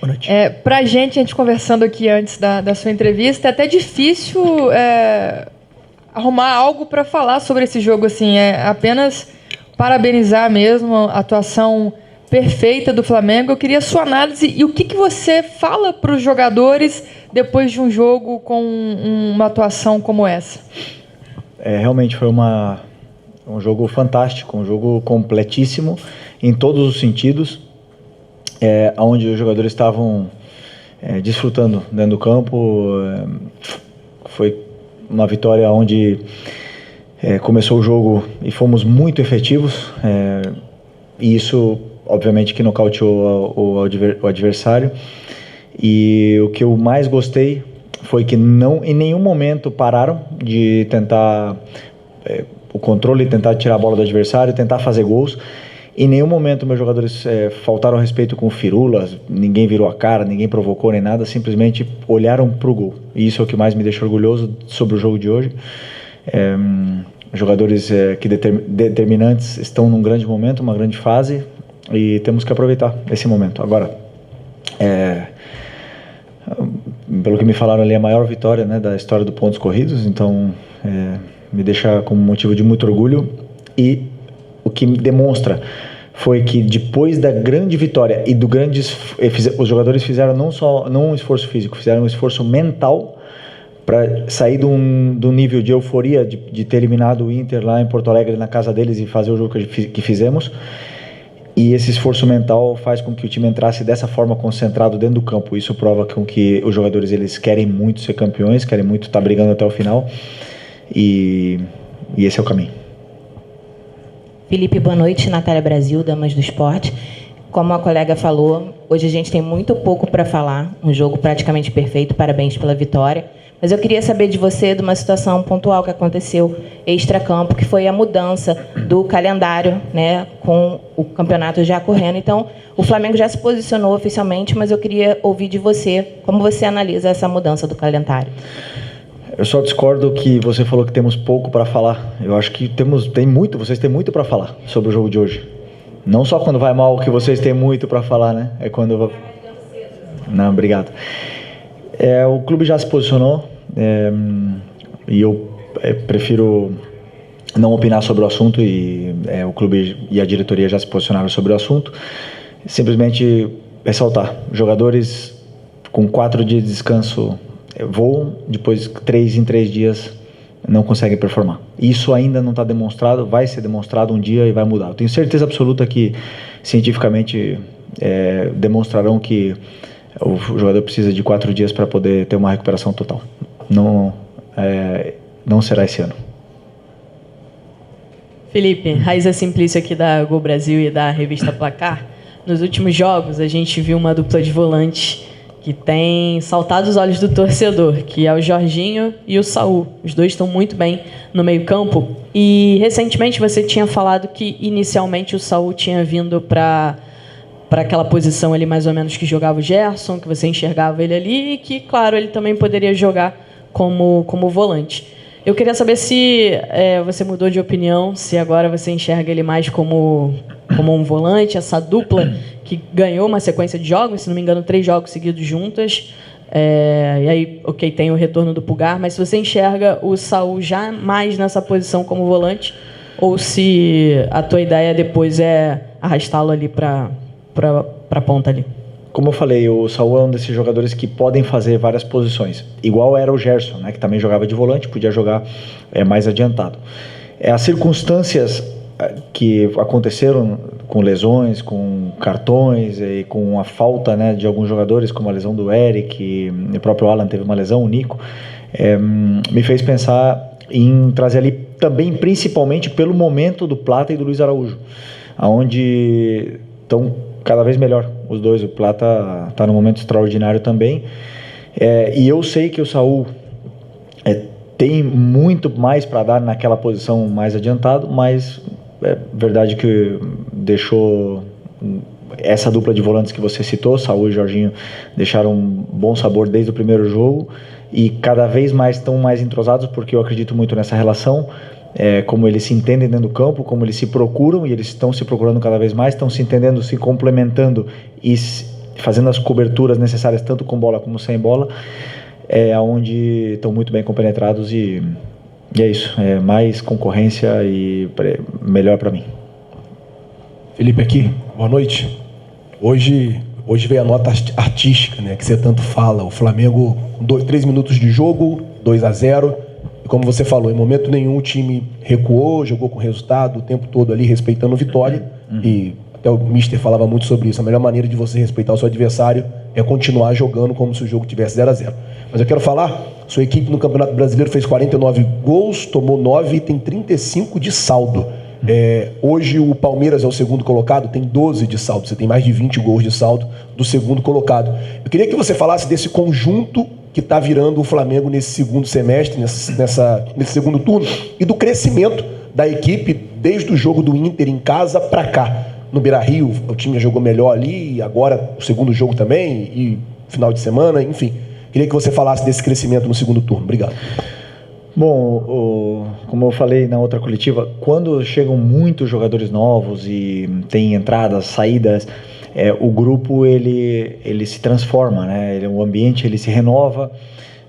Boa noite. Para a gente conversando aqui antes da sua entrevista, é até difícil arrumar algo para falar sobre esse jogo. Assim, apenas parabenizar mesmo a atuação perfeita do Flamengo. Eu queria a sua análise e o que você fala para os jogadores depois de um jogo com uma atuação como essa. Realmente foi um jogo fantástico, um jogo completíssimo em todos os sentidos, onde os jogadores estavam desfrutando dentro do campo. Foi uma vitória onde começou o jogo e fomos muito efetivos, e isso obviamente que nocauteou o adversário. E o que eu mais gostei foi que em nenhum momento pararam de tentar o controle, tentar tirar a bola do adversário, tentar fazer gols. Em nenhum momento meus jogadores faltaram respeito com firulas, ninguém virou a cara, ninguém provocou nem nada, simplesmente olharam para o gol. E isso é o que mais me deixa orgulhoso sobre o jogo de hoje. Jogadores determinantes estão num grande momento, uma grande fase, e temos que aproveitar esse momento. Agora, pelo que me falaram ali, a maior vitória, né, da história do pontos corridos, então me deixa com motivo de muito orgulho. E o que me demonstra foi que depois da grande vitória e do grande os jogadores fizeram não um esforço físico, fizeram um esforço mental para sair do nível de euforia de ter eliminado o Inter lá em Porto Alegre, na casa deles, e fazer o jogo que fizemos. E esse esforço mental faz com que o time entrasse dessa forma, concentrado dentro do campo. Isso prova com que os jogadores, eles querem muito ser campeões, querem muito estar brigando até o final. E esse é o caminho. Felipe, boa noite. Natália Brasil, Damas do Esporte. Como a colega falou, hoje a gente tem muito pouco para falar. Um jogo praticamente perfeito. Parabéns pela vitória. Mas eu queria saber de você de uma situação pontual que aconteceu extracampo, que foi a mudança do calendário, né, com o campeonato já correndo. Então, o Flamengo já se posicionou oficialmente, mas eu queria ouvir de você como você analisa essa mudança do calendário. Eu só discordo que você falou que temos pouco para falar. Eu acho que vocês têm muito para falar sobre o jogo de hoje. Não só quando vai mal que vocês têm muito para falar, né? É quando... Não, obrigado. O clube já se posicionou, e eu prefiro não opinar sobre o assunto, e o clube e a diretoria já se posicionaram sobre o assunto. Simplesmente ressaltar, jogadores com 4 dias de descanso voam, depois 3 em 3 dias não conseguem performar. Isso ainda não está demonstrado, vai ser demonstrado um dia e vai mudar. Eu tenho certeza absoluta que cientificamente demonstrarão que o jogador precisa de 4 dias para poder ter uma recuperação total. Não será esse ano. Felipe, Raíza Simplício aqui da Gol Brasil e da revista Placar. Nos últimos jogos, a gente viu uma dupla de volante que tem saltado os olhos do torcedor, que é o Jorginho e o Saul. Os dois estão muito bem no meio-campo. E, recentemente, você tinha falado que, inicialmente, o Saul tinha vindo para aquela posição ali, mais ou menos, que jogava o Gerson, que você enxergava ele ali, e que, claro, ele também poderia jogar como volante. Eu queria saber se você mudou de opinião, se agora você enxerga ele mais como um volante, essa dupla que ganhou uma sequência de jogos, se não me engano, 3 jogos seguidos juntas. E aí, ok, tem o retorno do Pulgar, mas se você enxerga o Saul já mais nessa posição como volante, ou se a tua ideia depois é arrastá-lo ali para a ponta ali. Como eu falei, o Saul é um desses jogadores que podem fazer várias posições. Igual era o Gerson, né, que também jogava de volante, podia jogar mais adiantado. As circunstâncias que aconteceram com lesões, com cartões e com a falta, né, de alguns jogadores, como a lesão do Eric, o próprio Alan teve uma lesão, o Nico, me fez pensar em trazer ali também, principalmente pelo momento do Plata e do Luiz Araújo, onde estão cada vez melhor os dois. O Plata está num momento extraordinário também, e eu sei que o Saul tem muito mais para dar naquela posição mais adiantado, mas é verdade que deixou essa dupla de volantes que você citou, Saul e Jorginho, deixaram um bom sabor desde o primeiro jogo, e cada vez mais estão mais entrosados, porque eu acredito muito nessa relação, como eles se entendem dentro do campo, como eles se procuram, e eles estão se procurando cada vez mais, estão se entendendo, se complementando, e fazendo as coberturas necessárias tanto com bola como sem bola, é onde estão muito bem compenetrados e é isso, é mais concorrência e melhor para mim. Felipe aqui, boa noite. Hoje veio a nota artística, né, que você tanto fala. O Flamengo, 3 minutos de jogo, 2-0. E como você falou, em momento nenhum o time recuou, jogou com resultado o tempo todo ali, respeitando a vitória. E até o Mister falava muito sobre isso. A melhor maneira de você respeitar o seu adversário é continuar jogando como se o jogo tivesse 0-0. Mas eu quero falar, sua equipe no Campeonato Brasileiro fez 49 gols, tomou 9 e tem 35 de saldo. Hoje o Palmeiras é o segundo colocado, tem 12 de saldo. Você tem mais de 20 gols de saldo do segundo colocado. Eu queria que você falasse desse conjunto que está virando o Flamengo nesse segundo semestre, nesse segundo turno, e do crescimento da equipe desde o jogo do Inter em casa para cá. No Beira-Rio, o time jogou melhor ali, agora o segundo jogo também, e final de semana, enfim. Queria que você falasse desse crescimento no segundo turno. Obrigado. Bom, como eu falei na outra coletiva, quando chegam muitos jogadores novos e tem entradas, saídas, o grupo ele se transforma, né? O ambiente ele se renova.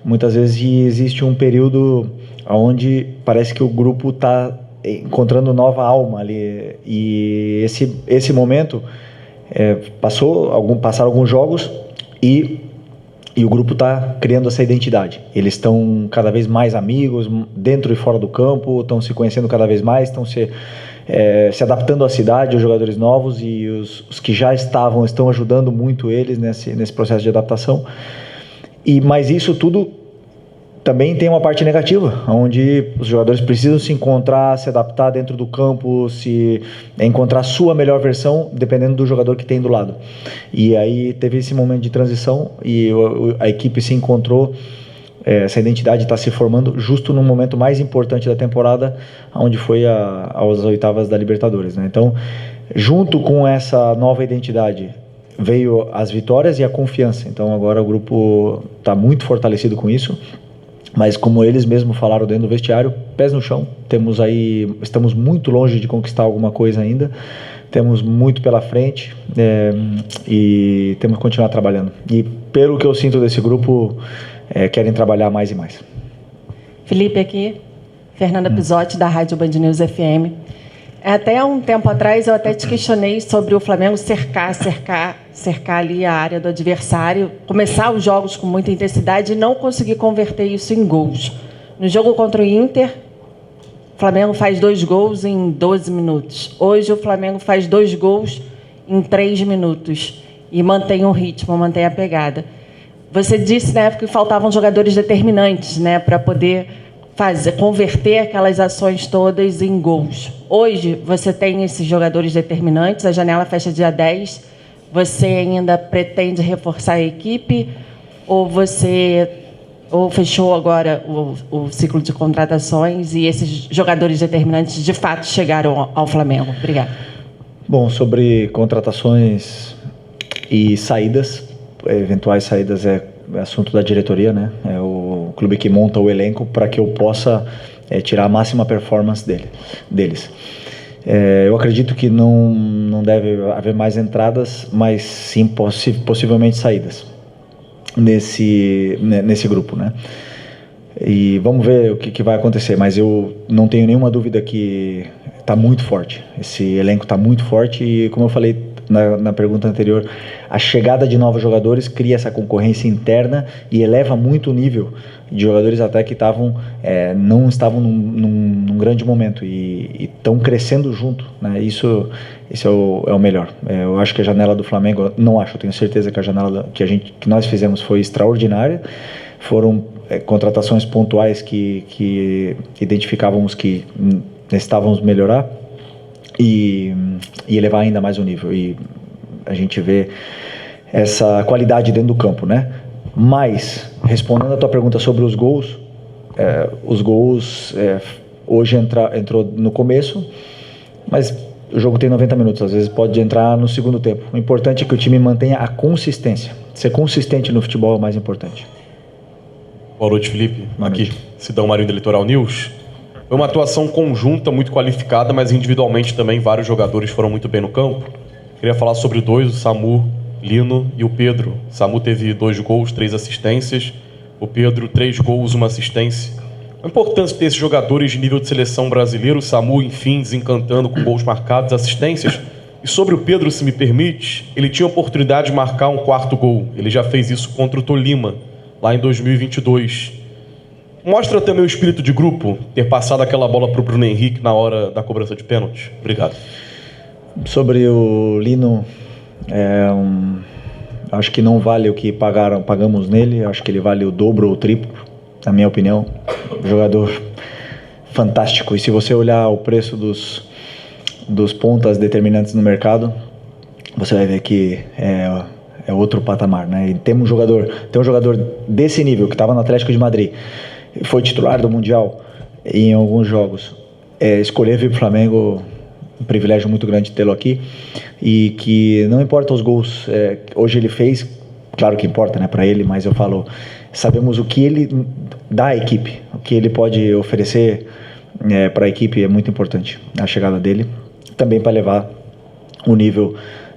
Muitas vezes existe um período onde parece que o grupo está encontrando nova alma ali, e esse momento passaram alguns jogos e o grupo está criando essa identidade. Eles estão cada vez mais amigos, dentro e fora do campo, estão se conhecendo cada vez mais, estão se adaptando à cidade, os jogadores novos, e os que já estão ajudando muito eles nesse processo de adaptação. Mas isso tudo também tem uma parte negativa, onde os jogadores precisam se encontrar, se adaptar dentro do campo, encontrar a sua melhor versão, dependendo do jogador que tem do lado. E aí teve esse momento de transição e a equipe se encontrou, essa identidade está se formando justo no momento mais importante da temporada, onde foi às oitavas da Libertadores, né? Então, junto com essa nova identidade, veio as vitórias e a confiança. Então agora o grupo está muito fortalecido com isso. Mas como eles mesmos falaram dentro do vestiário, pés no chão, estamos muito longe de conquistar alguma coisa ainda, temos muito pela frente, e temos que continuar trabalhando. E pelo que eu sinto desse grupo, querem trabalhar mais e mais. Felipe aqui, Fernanda Pisotti, da Rádio Band News FM. Até um tempo atrás eu até te questionei sobre o Flamengo cercar ali a área do adversário, começar os jogos com muita intensidade e não conseguir converter isso em gols. No jogo contra o Inter, o Flamengo faz 2 gols em 12 minutos. Hoje o Flamengo faz 2 gols em 3 minutos e mantém o ritmo, mantém a pegada. Você disse na época que faltavam jogadores determinantes, né, para poder converter aquelas ações todas em gols. Hoje, você tem esses jogadores determinantes, a janela fecha dia 10, você ainda pretende reforçar a equipe ou fechou agora o ciclo de contratações e esses jogadores determinantes de fato chegaram ao Flamengo? Obrigada. Bom, sobre contratações e saídas, eventuais saídas é assunto da diretoria, né? É o clube que monta o elenco para que eu possa tirar a máxima performance deles. Eu acredito que não deve haver mais entradas, mas sim possivelmente saídas nesse grupo, né? E vamos ver o que vai acontecer, mas eu não tenho nenhuma dúvida que está muito forte. Esse elenco está muito forte e, como eu falei na pergunta anterior, a chegada de novos jogadores cria essa concorrência interna e eleva muito o nível de jogadores até que não estavam num grande momento e estão crescendo junto, né? Isso é o melhor. Eu acho que a janela do Flamengo, eu tenho certeza que a janela que nós fizemos foi extraordinária. Foram contratações pontuais que identificávamos que necessitávamos melhorar e elevar ainda mais o nível, e a gente vê essa qualidade dentro do campo, né? Mas, respondendo a tua pergunta sobre os gols, hoje entrou no começo, mas o jogo tem 90 minutos, às vezes pode entrar no segundo tempo. O importante é que o time mantenha a consistência. Ser consistente no futebol é o mais importante. Boa noite, Felipe. Boa noite. Aqui, Sidão Marinho do Litoral News. Foi uma atuação conjunta muito qualificada, mas individualmente também vários jogadores foram muito bem no campo. Queria falar sobre 2, o SAMU Lino e o Pedro. Samu teve 2 gols, 3 assistências. O Pedro, 3 gols, 1 assistência. A importância de ter esses jogadores de nível de seleção brasileiro. O Samu, enfim, desencantando com gols marcados, assistências. E sobre o Pedro, se me permite, ele tinha a oportunidade de marcar um 4º gol. Ele já fez isso contra o Tolima, lá em 2022. Mostra também o espírito de grupo, ter passado aquela bola para o Bruno Henrique na hora da cobrança de pênalti. Obrigado. Sobre o Lino, acho que não vale o que pagamos nele. Acho que ele vale o dobro ou o triplo, na minha opinião. Jogador fantástico. E se você olhar o preço dos pontas determinantes no mercado, você vai ver que é outro patamar, né? E tem um jogador desse nível que estava no Atlético de Madrid, foi titular do Mundial em alguns jogos. Escolher vir para o Flamengo, um privilégio muito grande tê-lo aqui, e que não importa os gols, hoje ele fez, claro que importa, né, para ele, mas eu falo, sabemos o que ele dá à equipe, o que ele pode oferecer para a equipe é muito importante, a chegada dele, também para levar o nível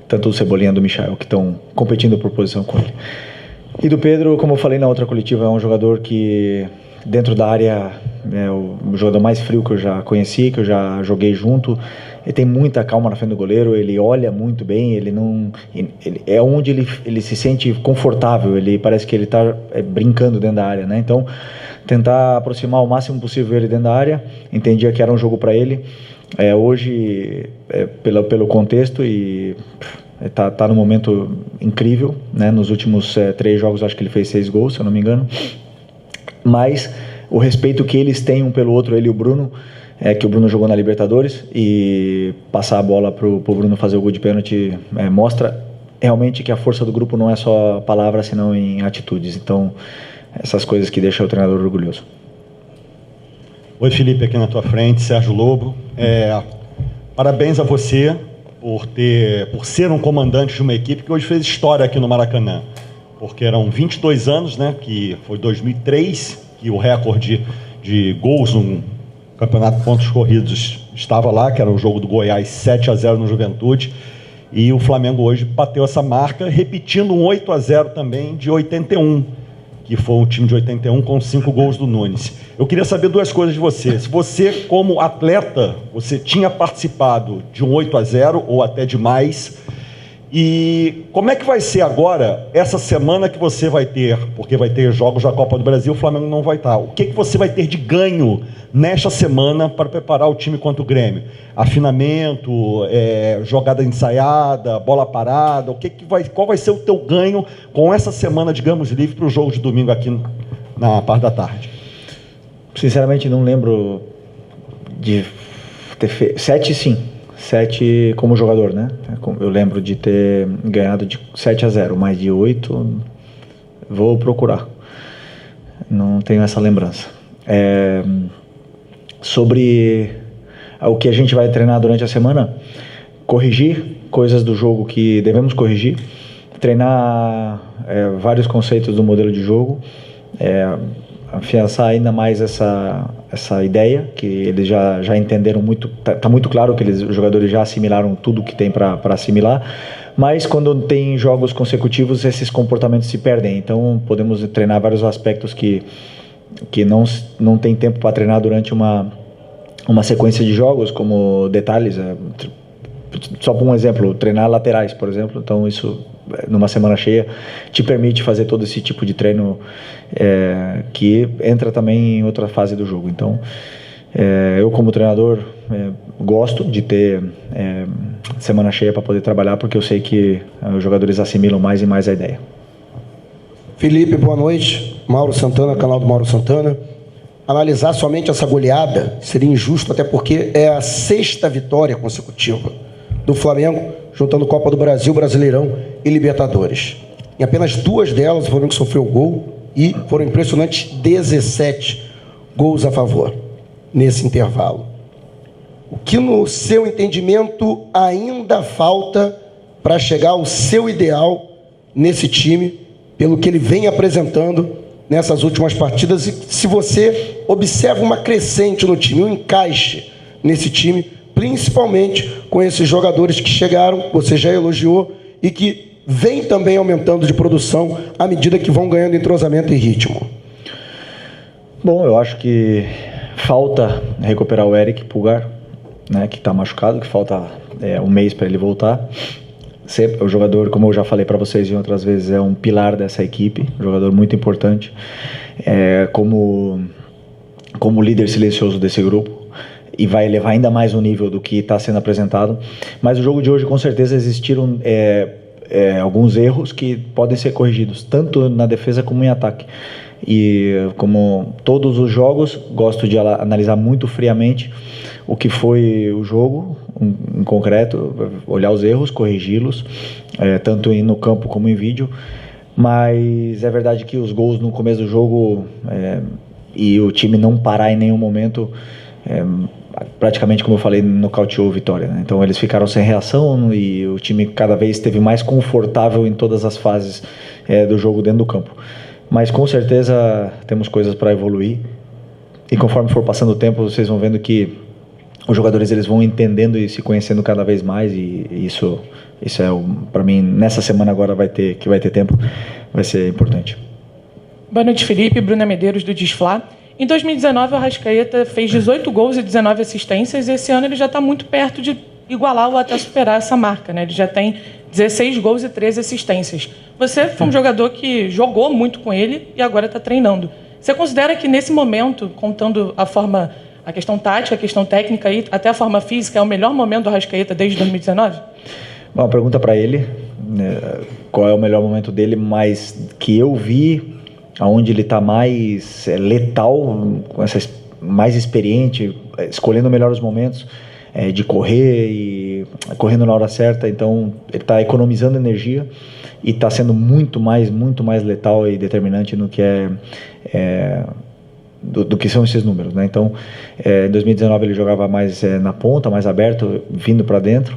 tanto do Cebolinha do Michael, que estão competindo por posição com ele. E do Pedro, como eu falei na outra coletiva, é um jogador que dentro da área é o jogador mais frio que eu já conheci, que eu já joguei junto. Ele tem muita calma na frente do goleiro, ele olha muito bem, ele é onde ele se sente confortável, ele parece que ele está brincando dentro da área, né? Então, tentar aproximar o máximo possível ele dentro da área, entendia que era um jogo para ele. Hoje, pelo contexto, e tá num momento incrível, né? Nos últimos 3 jogos, acho que ele fez 6 gols, se eu não me engano. Mas o respeito que eles têm um pelo outro, ele e o Bruno, que o Bruno jogou na Libertadores, e passar a bola pro Bruno fazer o gol de pênalti mostra realmente que a força do grupo não é só palavras, senão em atitudes. Então, essas coisas que deixam o treinador orgulhoso. Oi, Felipe, aqui na tua frente, Sérgio Lobo. Parabéns a você por ser um comandante de uma equipe que hoje fez história aqui no Maracanã. Porque eram 22 anos, né, que foi 2003, que o recorde de gols no Campeonato de Pontos Corridos estava lá, que era o jogo do Goiás 7-0 no Juventude. E o Flamengo hoje bateu essa marca, repetindo um 8-0 também de 81, que foi um time de 81 com 5 gols do Nunes. Eu queria saber 2 coisas de você. Se você, como atleta, você tinha participado de um 8-0 ou até de mais, e como é que vai ser agora, essa semana que você vai ter, porque vai ter jogos da Copa do Brasil, o Flamengo não vai estar. O que você vai ter de ganho nesta semana para preparar o time contra o Grêmio? Afinamento, jogada ensaiada, bola parada, qual vai ser o teu ganho com essa semana, digamos, livre para o jogo de domingo aqui na parte da tarde? Sinceramente, não lembro de ter feito. 7, sim. 7 como jogador, né? Eu lembro de ter ganhado de 7-0, mas de 8 vou procurar. Não tenho essa lembrança. Sobre o que a gente vai treinar durante a semana, corrigir coisas do jogo que devemos corrigir, treinar vários conceitos do modelo de jogo, afiançar ainda mais essa ideia, que eles já entenderam muito, tá muito claro que os jogadores já assimilaram tudo que tem para assimilar, mas quando tem jogos consecutivos, esses comportamentos se perdem, então podemos treinar vários aspectos que não tem tempo para treinar durante uma sequência de jogos, como detalhes, só por um exemplo, treinar laterais, por exemplo, então isso numa semana cheia te permite fazer todo esse tipo de treino que entra também em outra fase do jogo. Então eu como treinador gosto de ter semana cheia para poder trabalhar, porque eu sei que os jogadores assimilam mais e mais a ideia. Felipe, boa noite. Mauro Santana, canal do Mauro Santana. Analisar somente essa goleada seria injusto, até porque é a 6ª vitória consecutiva do Flamengo, juntando Copa do Brasil, Brasileirão e Libertadores. Em apenas 2 delas, o Flamengo sofreu gol e foram impressionantes 17 gols a favor nesse intervalo. O que, no seu entendimento, ainda falta para chegar ao seu ideal nesse time, pelo que ele vem apresentando nessas últimas partidas, e se você observa uma crescente no time, um encaixe nesse time, principalmente com esses jogadores que chegaram, você já elogiou, e que vem também aumentando de produção à medida que vão ganhando entrosamento e ritmo? Bom, eu acho que falta recuperar o Eric Pulgar, né, que está machucado, que falta um mês para ele voltar. Sempre, o jogador, como eu já falei para vocês em outras vezes, é um pilar dessa equipe, um jogador muito importante, como líder silencioso desse grupo, e vai elevar ainda mais o nível do que está sendo apresentado. Mas o jogo de hoje, com certeza, existiram alguns erros que podem ser corrigidos, tanto na defesa como em ataque. E como todos os jogos, gosto de analisar muito friamente o que foi o jogo em concreto, olhar os erros, corrigi-los, tanto no campo como em vídeo. Mas é verdade que os gols no começo do jogo e o time não parar em nenhum momento, praticamente, como eu falei, nocauteou a Vitória, né? Então eles ficaram sem reação e o time cada vez esteve mais confortável em todas as fases do jogo dentro do campo. Mas com certeza temos coisas para evoluir, e conforme for passando o tempo vocês vão vendo que os jogadores eles vão entendendo e se conhecendo cada vez mais, e isso para mim nessa semana agora vai ter tempo, vai ser importante. Boa noite, Felipe. Bruna Medeiros, do Desflá. Em 2019 o Arrascaeta fez 18 gols e 19 assistências, e esse ano ele já está muito perto de igualar ou até superar essa marca, né? Ele já tem 16 gols e 13 assistências. Você foi um jogador que jogou muito com ele e agora está treinando. Você considera que nesse momento, contando a questão tática, a questão técnica e até a forma física, é o melhor momento do Arrascaeta desde 2019? Bom, pergunta para ele, né, qual é o melhor momento dele, mas que eu vi aonde ele está mais letal, mais experiente, escolhendo melhor os momentos, de correr e correndo na hora certa. Então ele está economizando energia e está sendo muito mais letal e determinante no que do que são esses números, né? Então em 2019 ele jogava mais na ponta, mais aberto, vindo para dentro,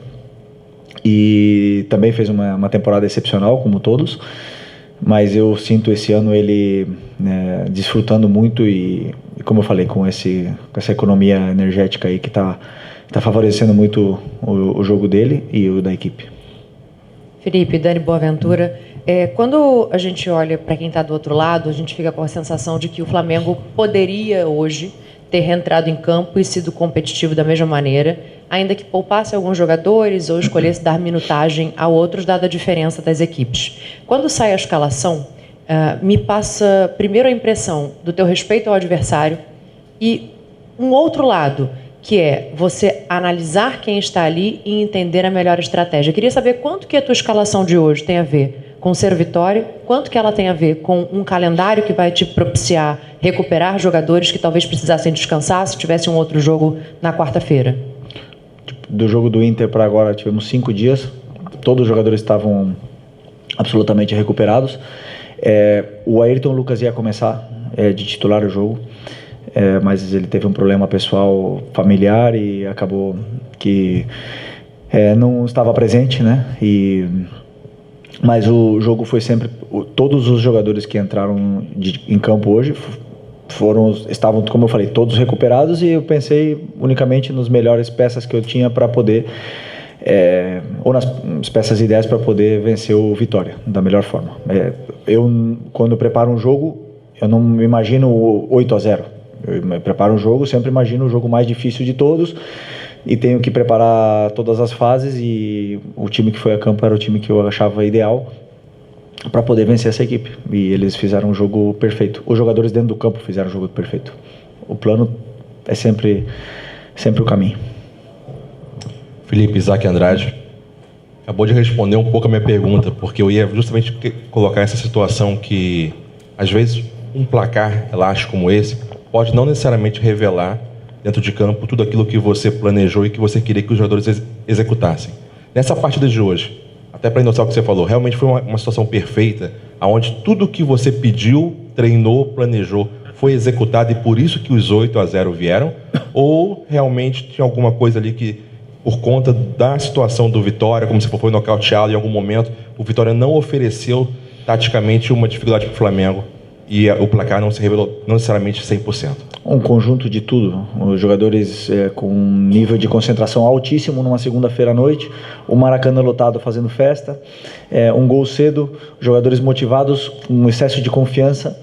e também fez uma temporada excepcional, como todos. Mas eu sinto esse ano ele desfrutando muito e, como eu falei, com essa economia energética aí que está favorecendo muito o jogo dele e o da equipe. Felipe, Dani Boaventura, quando a gente olha para quem está do outro lado, a gente fica com a sensação de que o Flamengo poderia hoje ter reentrado em campo e sido competitivo da mesma maneira, ainda que poupasse alguns jogadores ou escolhesse dar minutagem a outros, dada a diferença das equipes. Quando sai a escalação, me passa primeiro a impressão do teu respeito ao adversário e um outro lado, que é você analisar quem está ali e entender a melhor estratégia. Eu queria saber quanto que a tua escalação de hoje tem a ver com ser Vitória, quanto que ela tem a ver com um calendário que vai te propiciar recuperar jogadores que talvez precisassem descansar se tivesse um outro jogo na quarta-feira. Do jogo do Inter para agora tivemos 5 dias, todos os jogadores estavam absolutamente recuperados. O Ayrton Lucas ia começar de titular o jogo, mas ele teve um problema pessoal familiar e acabou que não estava presente, né? Mas o jogo foi sempre... Todos os jogadores que entraram em campo hoje estavam, como eu falei, todos recuperados, e eu pensei unicamente nas melhores peças que eu tinha para poder... ou nas peças ideais para poder vencer o Vitória da melhor forma. Eu, quando preparo um jogo, eu não me imagino 8-0. Eu preparo um jogo, sempre imagino o jogo mais difícil de todos, e tenho que preparar todas as fases, e o time que foi a campo era o time que eu achava ideal para poder vencer essa equipe, e eles fizeram um jogo perfeito. Os jogadores dentro do campo fizeram um jogo perfeito. O plano é sempre o caminho. Felipe, Isaac Andrade acabou de responder um pouco a minha pergunta, porque eu ia justamente colocar essa situação que às vezes um placar elástico como esse pode não necessariamente revelar dentro de campo tudo aquilo que você planejou e que você queria que os jogadores executassem. Nessa partida de hoje, até para endossar o que você falou, realmente foi uma situação perfeita, onde tudo que você pediu, treinou, planejou, foi executado, e por isso que os 8-0 vieram? Ou realmente tinha alguma coisa ali que, por conta da situação do Vitória, como se foi nocauteado em algum momento, o Vitória não ofereceu taticamente uma dificuldade para o Flamengo e o placar não se revelou não necessariamente 100%? Um conjunto de tudo. Os jogadores com um nível de concentração altíssimo numa segunda-feira à noite, o Maracanã lotado fazendo festa, um gol cedo, jogadores motivados, um excesso de confiança,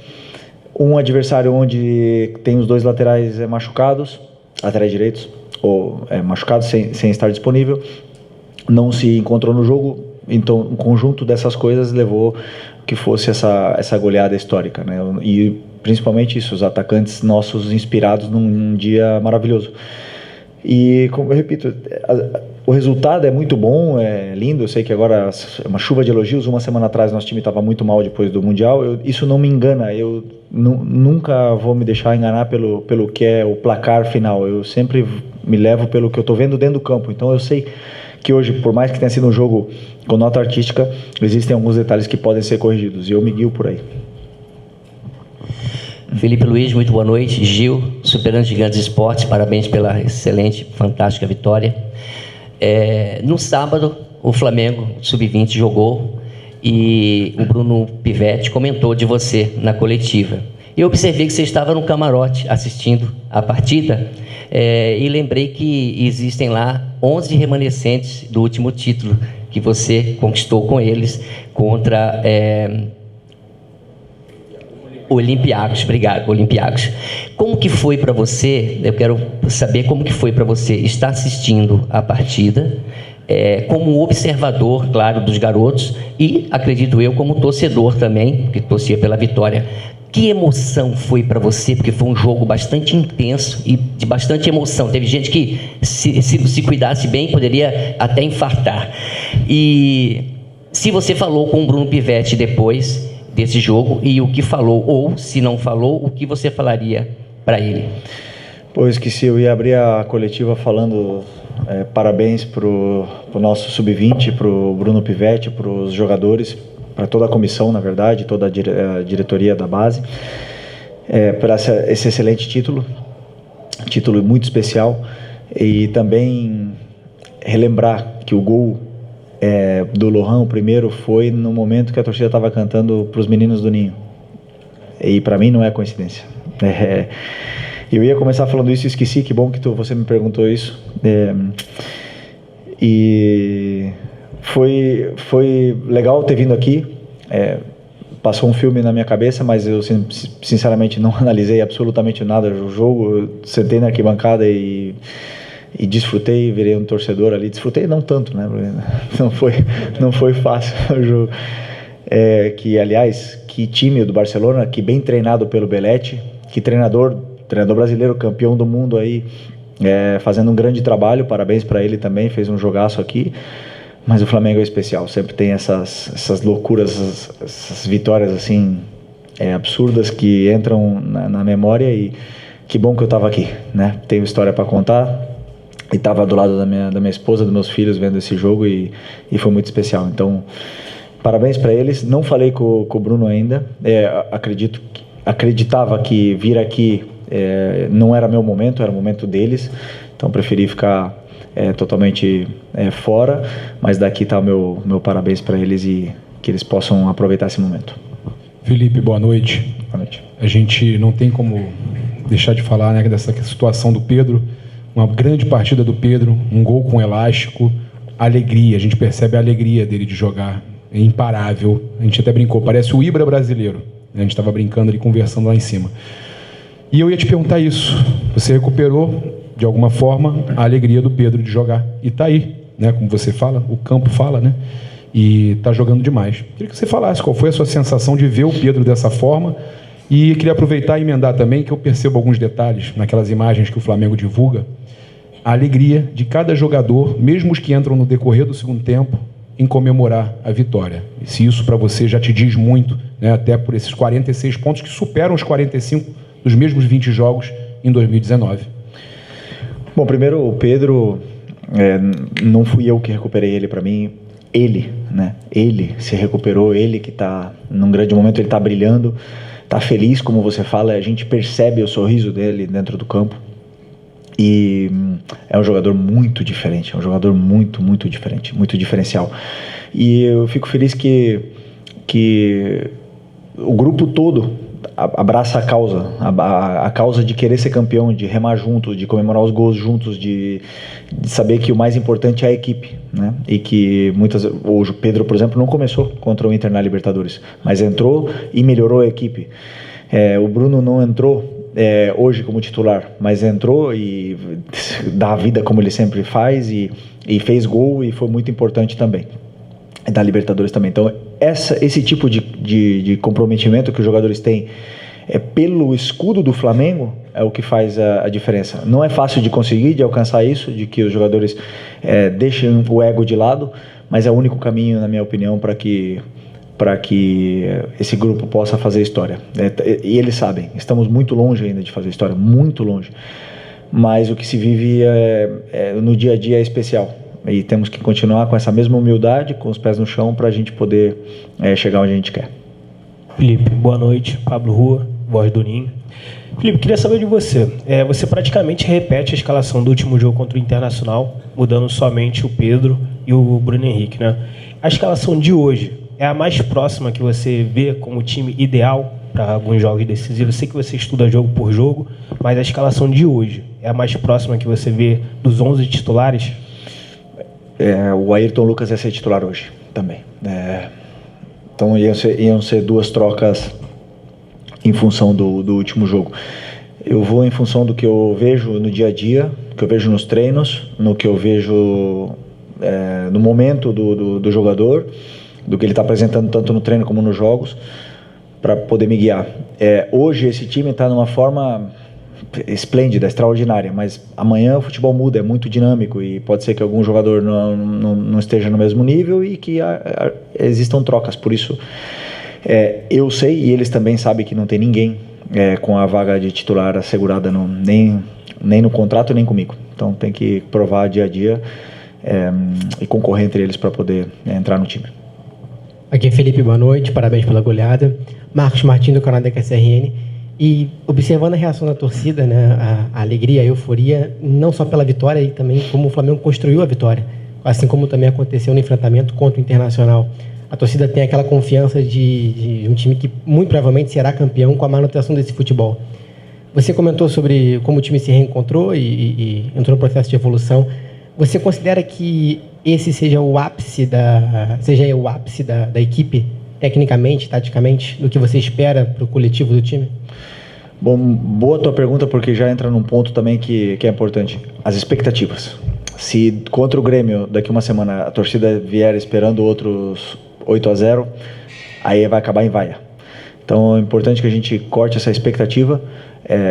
um adversário onde tem os dois laterais machucados, laterais direitos, ou machucados sem estar disponível, não se encontrou no jogo. Então, um conjunto dessas coisas levou que fosse essa goleada histórica, né? E principalmente isso, os atacantes nossos inspirados num dia maravilhoso. E, como eu repito, o resultado é muito bom, é lindo. Eu sei que agora é uma chuva de elogios. Uma semana atrás nosso time estava muito mal depois do Mundial. Isso não me engana. Eu nunca vou me deixar enganar pelo que é o placar final. Eu sempre me levo pelo que eu estou vendo dentro do campo. Então eu sei que hoje, por mais que tenha sido um jogo com nota artística, existem alguns detalhes que podem ser corrigidos. E eu me guio por aí. Felipe Luiz, muito boa noite. Gil, Superando Gigantes Esportes, parabéns pela excelente, fantástica vitória. No sábado, o Flamengo Sub-20 jogou e o Bruno Pivetti comentou de você na coletiva. Eu observei que você estava no camarote assistindo a partida e lembrei que existem lá 11 remanescentes do último título que você conquistou com eles contra... Olympiacos, obrigado, Olympiacos. Como que foi para você, eu quero saber como que foi para você estar assistindo a partida, como observador, claro, dos garotos, e, acredito eu, como torcedor também, que torcia pela vitória. Que emoção foi para você? Porque foi um jogo bastante intenso e de bastante emoção. Teve gente que, se cuidasse bem, poderia até infartar. E se você falou com o Bruno Pivetti depois desse jogo, e o que falou, ou se não falou, o que você falaria para ele? Pô, eu esqueci, eu ia abrir a coletiva falando parabéns pro nosso Sub-20, pro Bruno Pivetti, pros jogadores, para toda a comissão, na verdade, toda a diretoria da base, por esse excelente título muito especial, e também relembrar que o gol do Lohan, o primeiro, foi no momento que a torcida estava cantando para os meninos do Ninho. E para mim não é coincidência. Eu ia começar falando isso e esqueci, que bom que você me perguntou isso. E foi legal ter vindo aqui. Passou um filme na minha cabeça, mas eu sinceramente não analisei absolutamente nada do jogo. Eu sentei na arquibancada e desfrutei, virei um torcedor ali. Desfrutei não tanto, né? Não foi fácil o jogo. Que, aliás, que time do Barcelona, que bem treinado pelo Belletti, que treinador brasileiro, campeão do mundo aí, fazendo um grande trabalho. Parabéns para ele também, fez um jogaço aqui. Mas o Flamengo é especial, sempre tem essas loucuras, essas vitórias assim absurdas que entram na memória. E que bom que eu estava aqui, né? Tenho história para contar. E estava do lado da minha esposa, dos meus filhos, vendo esse jogo, e foi muito especial. Então, parabéns para eles. Não falei com o Bruno ainda. Acreditava que vir aqui não era meu momento, era o momento deles. Então, preferi ficar totalmente fora. Mas daqui está o meu parabéns para eles, e que eles possam aproveitar esse momento. Felipe, boa noite. Boa noite. A gente não tem como deixar de falar, né, dessa situação do Pedro. Uma grande partida do Pedro, um gol com elástico, alegria, a gente percebe a alegria dele de jogar, é imparável. A gente até brincou, parece o Ibra brasileiro. A gente estava brincando ali, conversando lá em cima. E eu ia te perguntar isso, você recuperou, de alguma forma, a alegria do Pedro de jogar. E está aí, né, como você fala, o campo fala, né? E está jogando demais. Queria que você falasse qual foi a sua sensação de ver o Pedro dessa forma. E queria aproveitar e emendar também, que eu percebo alguns detalhes naquelas imagens que o Flamengo divulga, a alegria de cada jogador, mesmo os que entram no decorrer do segundo tempo, em comemorar a vitória. E se isso para você já te diz muito, né, até por esses 46 pontos que superam os 45 dos mesmos 20 jogos em 2019. Bom, primeiro, o Pedro, não fui eu que recuperei ele. Para mim, ele se recuperou, ele que está num grande momento, ele está brilhando, está feliz, como você fala, a gente percebe o sorriso dele dentro do campo. E é um jogador muito diferente, é um jogador muito, muito diferente, muito diferencial. E eu fico feliz que o grupo todo abraça a causa, a causa de querer ser campeão, de remar junto, de comemorar os gols juntos, de saber que o mais importante é a equipe, né? E que hoje o Pedro, por exemplo, não começou contra o Inter na Libertadores, mas entrou e melhorou a equipe. O Bruno não entrou hoje como titular, mas entrou e dá a vida como ele sempre faz e fez gol e foi muito importante também. Da Libertadores também. Então, esse tipo de comprometimento que os jogadores têm pelo escudo do Flamengo é o que faz a diferença. Não é fácil de conseguir, de alcançar isso, de que os jogadores deixem o ego de lado, mas é o único caminho, na minha opinião, para que esse grupo possa fazer história. E eles sabem, estamos muito longe ainda de fazer história, muito longe. Mas o que se vive no dia a dia é especial. E temos que continuar com essa mesma humildade, com os pés no chão, para a gente poder chegar onde a gente quer. Felipe, boa noite. Pablo Rua, voz do Ninho. Felipe, queria saber de você. Você praticamente repete a escalação do último jogo contra o Internacional, mudando somente o Pedro e o Bruno Henrique, né? A escalação de hoje é a mais próxima que você vê como time ideal para alguns jogos decisivos? Eu sei que você estuda jogo por jogo, mas a escalação de hoje é a mais próxima que você vê dos 11 titulares? O Ayrton Lucas ia ser titular hoje também. Então iam ser duas trocas em função do último jogo. Eu vou em função do que eu vejo no dia a dia, que eu vejo nos treinos, no que eu vejo no momento do jogador, do que ele está apresentando tanto no treino como nos jogos, para poder me guiar. Hoje esse time está numa forma esplêndida, extraordinária, mas amanhã o futebol muda, é muito dinâmico e pode ser que algum jogador não esteja no mesmo nível e que existam trocas. Por isso eu sei, e eles também sabem, que não tem ninguém com a vaga de titular assegurada nem no contrato nem comigo. Então tem que provar dia a dia e concorrer entre eles para poder entrar no time. Aqui é Felipe, boa noite, parabéns pela goleada. Marcos Martins, do canal da QSRN. E observando a reação da torcida, né, a alegria, a euforia, não só pela vitória, e também como o Flamengo construiu a vitória, assim como também aconteceu no enfrentamento contra o Internacional. A torcida tem aquela confiança de um time que muito provavelmente será campeão com a manutenção desse futebol. Você comentou sobre como o time se reencontrou e entrou no processo de evolução. Você considera que esse seja o ápice da equipe, tecnicamente, taticamente, do que você espera para o coletivo do time? Bom, boa tua pergunta, porque já entra num ponto também que é importante. As expectativas. Se contra o Grêmio, daqui uma semana, a torcida vier esperando outros 8-0, aí vai acabar em vaia. Então é importante que a gente corte essa expectativa.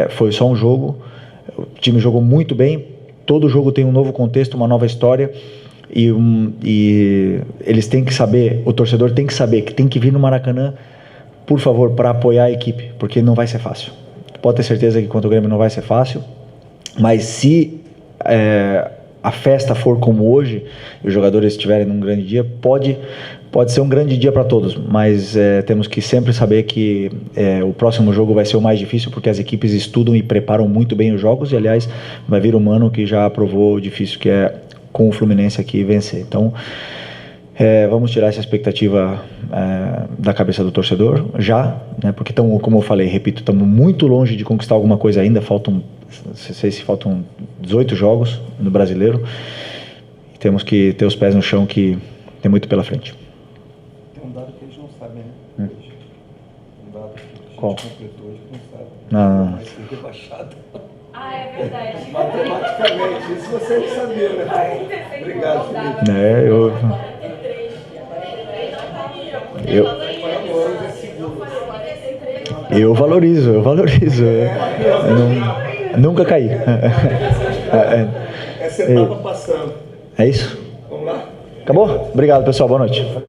Foi só um jogo, o time jogou muito bem, todo jogo tem um novo contexto, uma nova história, e eles têm que saber, o torcedor tem que saber que tem que vir no Maracanã, por favor, para apoiar a equipe, porque não vai ser fácil. Pode ter certeza que contra o Grêmio não vai ser fácil, mas se a festa for como hoje, e os jogadores estiverem num grande dia, pode ser um grande dia para todos, mas temos que sempre saber que o próximo jogo vai ser o mais difícil, porque as equipes estudam e preparam muito bem os jogos, e aliás, vai vir um Mano que já provou o difícil que é com o Fluminense aqui vencer. Então, vamos tirar essa expectativa da cabeça do torcedor já, né? Porque como eu falei, repito, estamos muito longe de conquistar alguma coisa ainda. Faltam 18 jogos no Brasileiro. Temos que ter os pés no chão, que tem muito pela frente. Tem um dado que eles não sabem, né? Um dado que a gente Qual? completou, eles não sabem. Não. Vai ser rebaixado. Ah, é verdade. Matematicamente, isso você não sabia, né? Obrigado, Felipe. Eu valorizo. Eu nunca caí. Essa etapa passando. É isso? Vamos lá? Acabou? Obrigado, pessoal. Boa noite.